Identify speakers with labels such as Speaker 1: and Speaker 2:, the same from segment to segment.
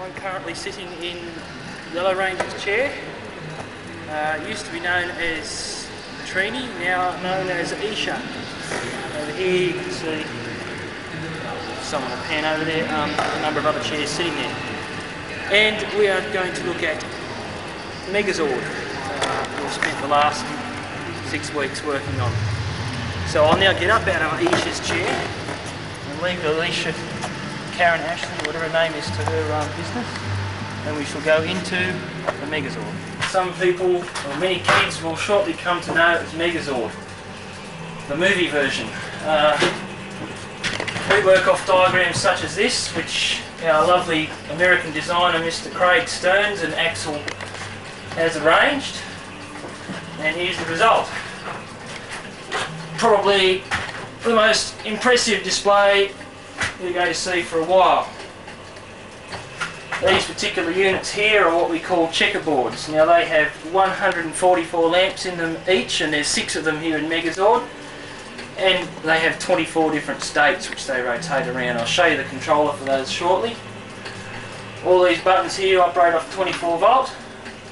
Speaker 1: I'm currently sitting in Yellow Ranger's chair. It used to be known as Trini, now known as Isha. Over here you can see someone a pan over there, a number of other chairs sitting there. And we are going to look at Megazord. We've spent the last 6 weeks working on. So I'll now get up out of Isha's chair and leave Alicia, Karen Ashley, whatever her name is, to her business, and we shall go into the Megazord. Some people, or many kids, will shortly come to know as Megazord, the movie version. We work off diagrams such as this, which our lovely American designer Mr. Craig Stearns and Axel has arranged, and here's the result. Probably the most impressive display you're going to see for a while. These particular units here are what we call checkerboards. Now they have 144 lamps in them each, and there's 6 of them here in Megazord, and they have 24 different states which they rotate around. I'll show you the controller for those shortly. All these buttons here operate off 24 volt.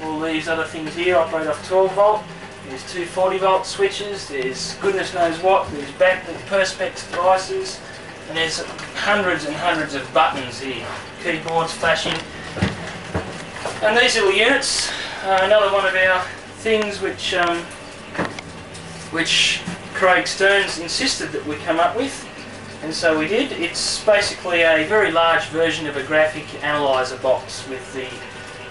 Speaker 1: All these other things here operate off 12 volt. There's 2 40 volt switches, there's goodness knows what, there's backlit perspex devices, and there's hundreds and hundreds of buttons here, keyboards flashing. And these little units are another one of our things which Craig Stearns insisted that we come up with, and so we did. It's basically a very large version of a graphic analyzer box with the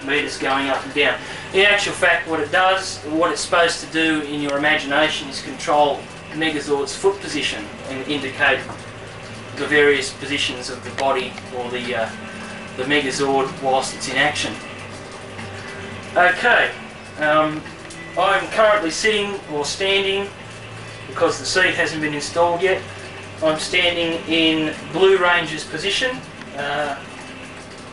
Speaker 1: meters going up and down. In actual fact, what it does, what it's supposed to do in your imagination, is control Megazord's foot position and indicate the various positions of the body or the Megazord whilst it's in action. Okay, I'm currently sitting or standing, because the seat hasn't been installed yet. I'm standing in Blue Ranger's position.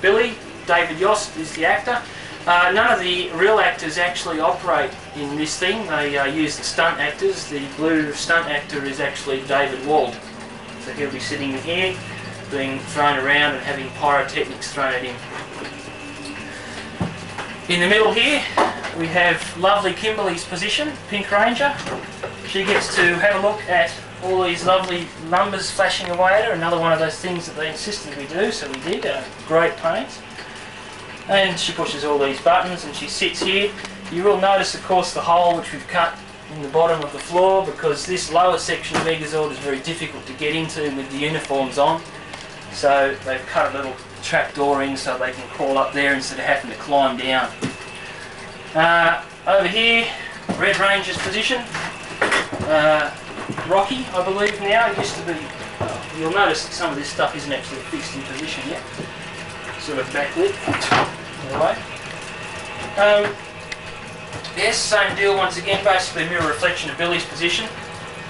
Speaker 1: Billy, David Yost, is the actor. None of the real actors actually operate in this thing. They use the stunt actors. The blue stunt actor is actually David Wald. So he'll be sitting in here, being thrown around and having pyrotechnics thrown at him. In the middle here, we have lovely Kimberly's position, Pink Ranger. She gets to have a look at all these lovely numbers flashing away at her. Another one of those things that they insisted we do, so we did. Great pains. And she pushes all these buttons and she sits here. You will notice, of course, the hole which we've cut in the bottom of the floor, because this lower section of Megazord is very difficult to get into with the uniforms on. So they've cut a little trap door in so they can crawl up there instead of having to climb down. Over here, Red Ranger's position. Rocky, I believe now, it used to be, you'll notice that some of this stuff isn't actually fixed in position yet. Sort of backlit. Anyway. Yes, same deal once again, basically a mirror reflection of Billy's position.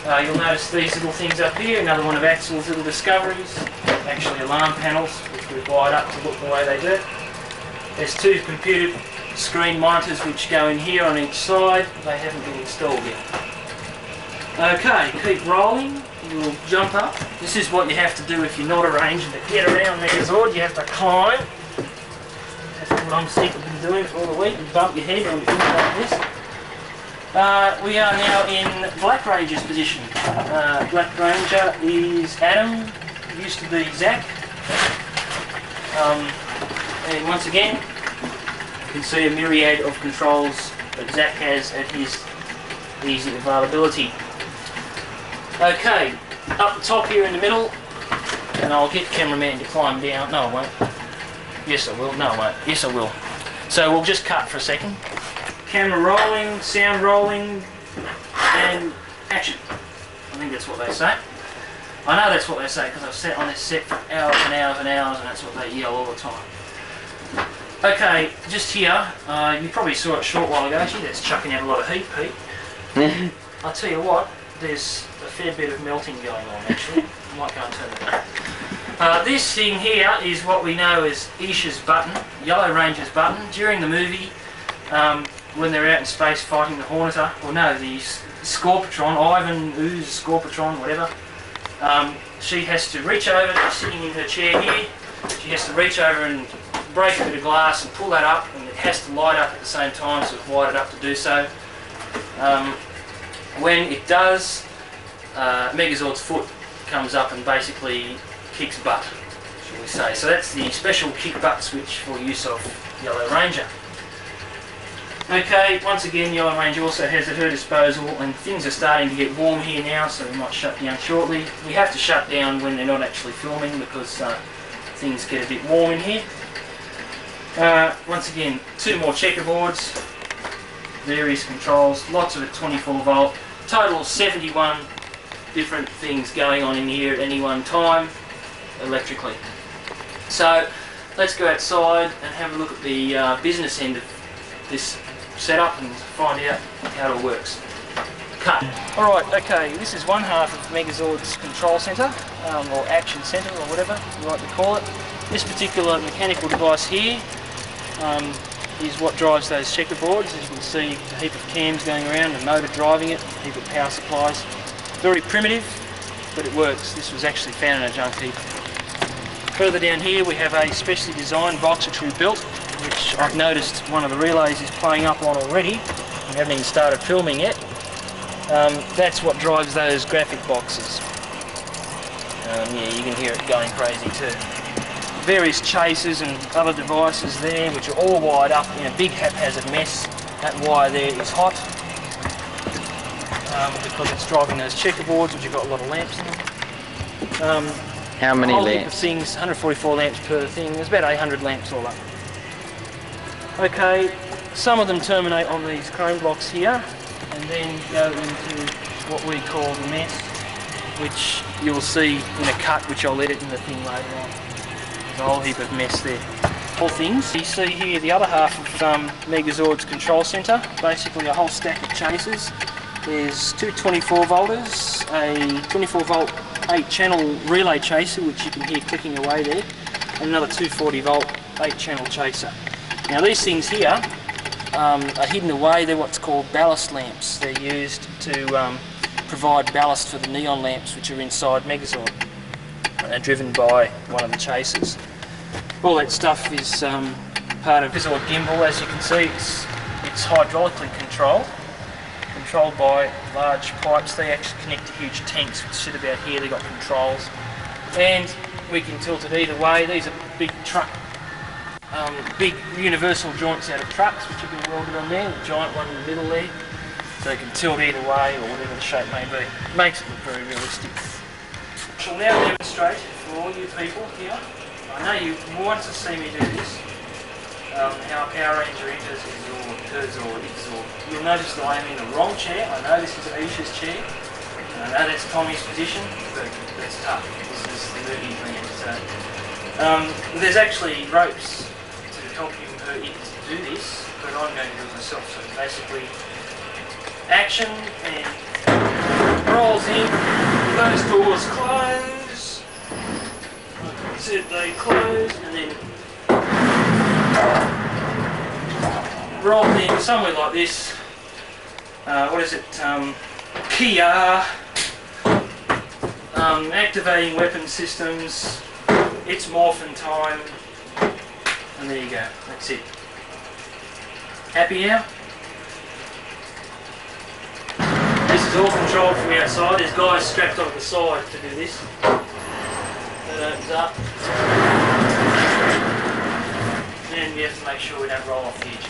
Speaker 1: You'll notice these little things up here, another one of Axel's little discoveries, actually alarm panels, which we've wired up to look the way they do. There's 2 computer screen monitors which go in here on each side. They haven't been installed yet. Okay, keep rolling. You'll jump up. This is what you have to do if you're not arranging to get around Megazord. You have to climb. That's what I'm sick of doing all the week. You bump your head on things like this. We are now in Black Ranger's position. Black Ranger is Adam, used to be Zach. And once again, you can see a myriad of controls that Zach has at his easy availability. Okay, up the top here in the middle, and I'll get cameraman to climb down. No, I won't. Yes, I will. No, I won't. Yes, I will. So we'll just cut for a second. Camera rolling, sound rolling, and action. I think that's what they say. I know that's what they say because I've sat on this set for hours and hours and hours, and that's what they yell all the time. Okay, just here, you probably saw it a short while ago. Gee, that's chucking out a lot of heat, Pete. I'll tell you what, there's a fair bit of melting going on actually. I might go and turn it on. This thing here is what we know as Isha's button, Yellow Ranger's button. During the movie, when they're out in space fighting the Horneter, or no, the Scorpatron, Ivan Ooze Scorpatron, whatever, she has to reach over, sitting in her chair here, she has to reach over and break a bit of glass and pull that up, and it has to light up at the same time, so it's wired up to do so. When it does, Megazord's foot comes up and basically kicks butt, shall we say. So that's the special kick butt switch for use of Yellow Ranger. Okay, once again, Yellow Ranger also has at her disposal, and things are starting to get warm here now, so we might shut down shortly. We have to shut down when they're not actually filming because things get a bit warm in here. Once again, 2 more checkerboards, various controls, lots of it 24 volt, total of 71 different things going on in here at any one time electrically. So let's go outside and have a look at the business end of this setup and find out how it all works. Cut. Alright, okay, this is one half of Megazord's control centre, or action centre, or whatever you like to call it. This particular mechanical device here is what drives those checkerboards. As you can see, a heap of cams going around, a motor driving it, a heap of power supplies. Very primitive, but it works. This was actually found in a junk heap. Further down here we have a specially designed Boxer-True belt, which I've noticed one of the relays is playing up on already. We haven't even started filming yet. That's what drives those graphic boxes. Yeah, you can hear it going crazy too. Various chasers and other devices there, which are all wired up in a big haphazard mess. That wire there is hot because it's driving those checkerboards, which have got a lot of lamps in them.
Speaker 2: How many lamps?
Speaker 1: Of things, 144 lamps per thing. There's about 800 lamps all up. Okay, some of them terminate on these chrome blocks here, and then go into what we call the mess, which you'll see in a cut, which I'll edit in the thing later on. There's a whole heap of mess there. All things. You see here the other half of Megazord's control centre, basically a whole stack of chasers. There's 2 24 volters, a 24 volt 8 channel relay chaser, which you can hear clicking away there, and another 240 volt 8 channel chaser. Now these things here are hidden away. They're what's called ballast lamps. They're used to provide ballast for the neon lamps which are inside Megazord, driven by one of the chasers. All that stuff is part of Megazord gimbal. As you can see, it's hydraulically controlled by large pipes. They actually connect to huge tanks which sit about here. They've got controls, and we can tilt it either way. These are big big universal joints out of trucks which have been welded on there, the giant one in the middle there, so you can tilt either way or whatever the shape may be. Makes it look very realistic. I shall now demonstrate for all you people here. I know you want to see me do this, how Power Ranger enters or Xord. You'll notice that I am in the wrong chair. I know this is Aisha's chair, and I know that's Tommy's position, but that's tough. This is the movie plan. So there's actually ropes to help him to do this, but I'm going to do it myself. So basically, action, and rolls in, those doors close, so they close, and then roll in somewhere like this. What is it? Kia. Activating weapon systems. It's morphin time. And there you go. That's it. Happy now? This is all controlled from outside. There's guys strapped on the side to do this. That opens up. And we have to make sure we don't roll off the edge.